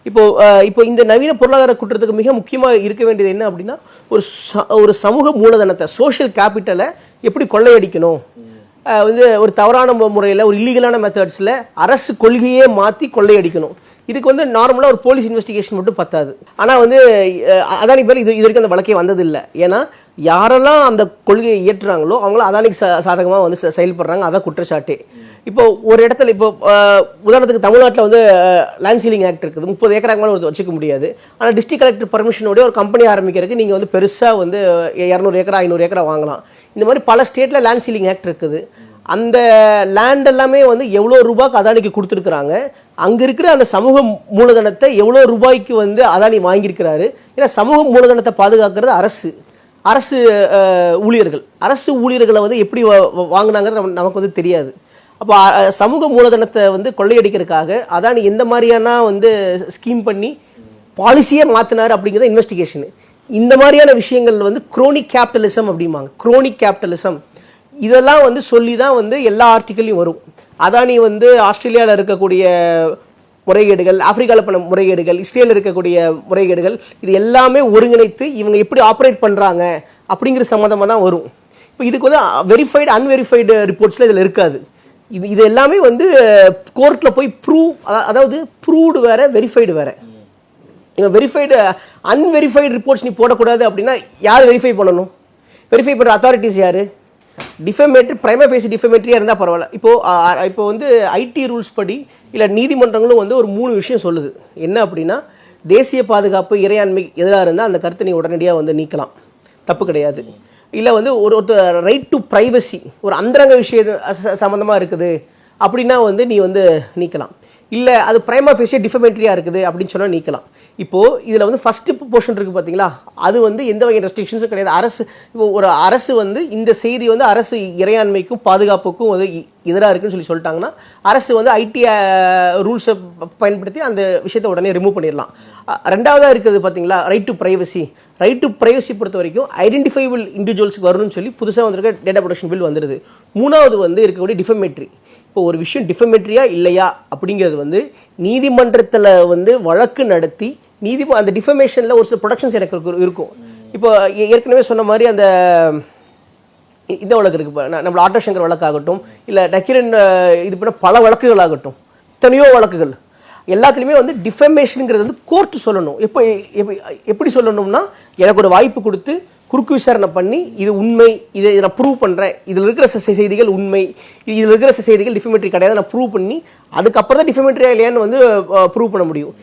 இப்போ இப்போ இந்த நவீன பொருளாதார குற்றத்துக்கு மிக முக்கியமாக இருக்க வேண்டியது என்ன அப்படின்னா, ஒரு சமூக மூலதனத்தை, சோஷியல் கேபிட்டலை எப்படி கொள்ளையடிக்கணும், வந்து ஒரு தவறான முறையில், ஒரு இல்லீகலான மெத்தட்ஸில் அரசு கொள்கையே மாற்றி கொள்ளையடிக்கணும். இதுக்கு வந்து நார்மலாக ஒரு போலீஸ் இன்வெஸ்டிகேஷன் மட்டும் பத்தாது. ஆனால் வந்து அதானி பேர் இது வரைக்கும் அந்த வழக்கே வந்ததில்லை. ஏன்னா யாரெல்லாம் அந்த கொள்கையை இயற்றுறாங்களோ அவங்களும் அதானிக்கு சாதகமாக வந்து செயல்படுறாங்க. அதான் குற்றச்சாட்டு. இப்போ ஒரு இடத்துல, இப்போ உதாரணத்துக்கு தமிழ்நாட்டில் வந்து லேண்ட் சீலிங் ஆக்ட் இருக்குது. 30 ஏக்கராக்கு மேலே வச்சுக்க முடியாது. ஆனால் டிஸ்ட்ரிக்ட் கலெக்டர் பர்மிஷனோட ஒரு கம்பெனி ஆரம்பிக்கிறதுக்கு நீங்கள் வந்து பெருசாக வந்து 200 ஏக்கரா 500 ஏக்கரா வாங்கலாம். இந்த மாதிரி பல ஸ்டேட்டில் லேண்ட் சீலிங் ஆக்ட் இருக்குது. அந்த லேண்ட் எல்லாமே வந்து எவ்வளோ ரூபாய்க்கு அதானிக்கு கொடுத்துருக்குறாங்க. அங்கே இருக்கிற அந்த சமூக மூலதனத்தை எவ்வளோ ரூபாய்க்கு வந்து அதானி வாங்கியிருக்கிறாரு. ஏன்னா சமூக மூலதனத்தை பாதுகாக்கிறது அரசு ஊழியர்களை வந்து எப்படி வாங்கினாங்கிறது நமக்கு வந்து தெரியாது. அப்போ சமூக மூலதனத்தை வந்து கொள்ளையடிக்கிறதுக்காக அதானி எந்த மாதிரியான வந்து ஸ்கீம் பண்ணி பாலிசியே மாற்றினார் அப்படிங்கிறத இன்வெஸ்டிகேஷனு. இந்த மாதிரியான விஷயங்கள் வந்து குரோனிக் கேபிட்டலிசம் அப்படிம்பாங்க. குரோனிக் கேபிட்டலிசம் இதெல்லாம் வந்து சொல்லி தான் வந்து எல்லா ஆர்டிக்கல்லையும் வரும். அதானி வந்து ஆஸ்திரேலியாவில் இருக்கக்கூடிய முறைகேடுகள், ஆப்பிரிக்காவில் பண்ண முறைகேடுகள், இஸ்ரேலில் இருக்கக்கூடிய முறைகேடுகள், இது எல்லாமே ஒருங்கிணைத்து இவங்க எப்படி ஆப்ரேட் பண்ணுறாங்க அப்படிங்கிற சம்மந்தமாக தான் வரும். இப்போ இதுக்கு வந்து வெரிஃபைடு அன்வெரிஃபைடு ரிப்போர்ட்ஸில் இதில் இருக்காது. இது எல்லாமே வந்து கோர்ட்டில் போய் அதாவது ப்ரூவ்டு வேற, வெரிஃபைடு வேற. இவன் வெரிஃபைடு அன்வெரிஃபைடு ரிப்போர்ட்ஸ் நீ போடக்கூடாது அப்படின்னா யார் வெரிஃபை பண்ணணும்? வெரிஃபை பண்ணுற அத்தாரிட்டிஸ் யார்? டிஃபமேட்ரி, பிரைமா ஃபேசி டிஃபமேட்ரியாக இருந்தால் பரவாயில்ல. இப்போ வந்து ஐடி ரூல்ஸ் படி இல்லை நீதிமன்றங்களும் வந்து ஒரு 3 விஷயம் சொல்லுது. என்ன அப்படின்னா, தேசிய பாதுகாப்பு, இறையாண்மை எதிராக இருந்தால் அந்த கருத்தை நீ உடனடியாக வந்து நீக்கலாம், தப்பு கிடையாது. இல்லை வந்து ஒரு ரைட் டு ப்ரைவசி, ஒரு அந்தரங்க விஷயம் சம்மந்தமாக இருக்குது அப்படின்னா வந்து நீ வந்து நீக்கலாம். இல்லை அது பிரைமா ஃபேசி டிஃபமேட்ரியாக இருக்குது அப்படின்னு சொன்னால் நீக்கலாம். இப்போது இதில் வந்து ஃபஸ்ட்டு போர்ஷன் இருக்குது பார்த்தீங்களா, அது வந்து எந்த வகை ரெஸ்ட்ரிக்ஷன்ஸும் கிடையாது. இப்போ ஒரு அரசு வந்து இந்த செய்தி வந்து அரசு இறையாண்மைக்கும் பாதுகாப்புக்கும் வந்து எதிராக இருக்குன்னு சொல்லிட்டாங்கன்னா அரசு வந்து ஐடி ரூல்ஸை பயன்படுத்தி அந்த விஷயத்தை உடனே ரிமூவ் பண்ணிடலாம். ரெண்டாவதாக இருக்குது பார்த்தீங்களா, ரைட் டு ப்ரைவசி பொறுத்த வரைக்கும் ஐடென்டிஃபைபிள் இண்டிவிஜுவல்ஸுக்கு வரணும்னு சொல்லி புதுசாக வந்திருக்க டேட்டா ப்ரொடெக்ஷன் பில் வந்துடுது. மூணாவது வந்து இருக்கக்கூடிய டிஃபமேட்ரி. இப்போ ஒரு விஷயம் டிஃபமேட்ரியா இல்லையா அப்படிங்கிறது வந்து நீதிமன்றத்தில் வந்து வழக்கு நடத்தி அந்த டிஃபமேஷனில் ஒரு சில ப்ரொடக்ஷன்ஸ் எனக்கு இருக்கும். இப்போ ஏற்கனவே சொன்ன மாதிரி அந்த இந்த வழக்கு இருக்குது, இப்போ நம்மள ஆட்டோ சங்கர் வழக்காகட்டும், இல்லை நக்கீரன் இது பண்ண பல வழக்குகள் ஆகட்டும், எத்தனையோ வழக்குகள் எல்லாத்துலேயுமே வந்து டிஃபமேஷனுங்கிறது வந்து கோர்ட்டு சொல்லணும். எப்படி சொல்லணும்னா, எனக்கு ஒரு வாய்ப்பு கொடுத்து குறுக்கு விசாரணை பண்ணி இது உண்மை, இதை நான் ப்ரூவ் பண்ணுறேன், இதில் இருக்கிற செய்திகள் உண்மை, இதில் இருக்கிற செய்திகள் டிஃபமேட்ரி கிடையாது, நான் ப்ரூவ் பண்ணி அதுக்கப்புறம் தான் டிஃபமேட்ரியா இல்லையான்னு வந்து ப்ரூவ் பண்ண முடியும்.